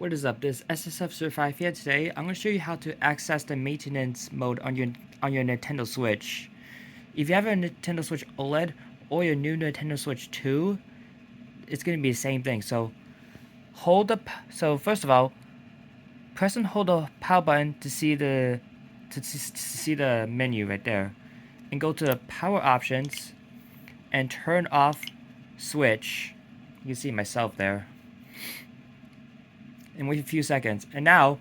What is up? This SSF Survive here. Today I'm going to show you how to access the maintenance mode on your Nintendo Switch. If you have a Nintendo Switch OLED or your new Nintendo Switch 2, it's going to be the same thing. So first of all, press and hold the power button to see the see the menu right there, and go to the power options and turn off switch. You can see myself there. And wait a few seconds. And now,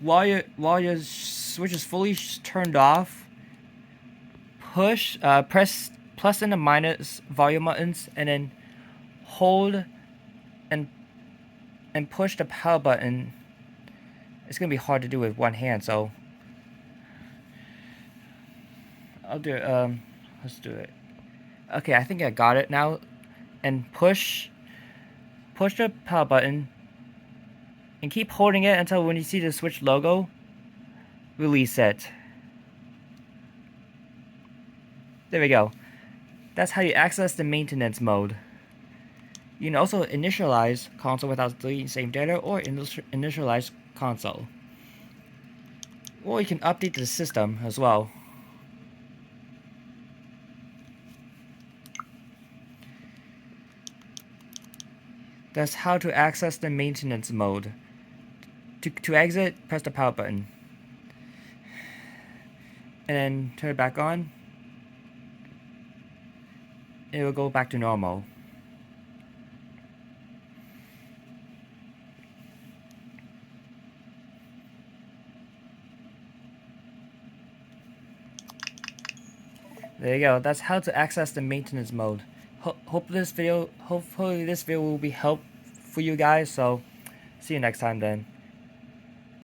while your switch is fully turned off, press plus and the minus volume buttons, and then hold and push the power button. It's gonna be hard to do with one hand, so I'll do it. Let's do it. Okay, I think I got it now. And push the power button and keep holding it until when you see the Switch logo, release it. There we go. That's how you access the maintenance mode. You can also initialize console without deleting save data, or initialize console. Or you can update the system as well. That's how to access the maintenance mode. To exit, press the power button. And then turn it back on. It will go back to normal. There you go. That's how to access the maintenance mode. Hopefully this video will be helpful for you guys. So see you next time then.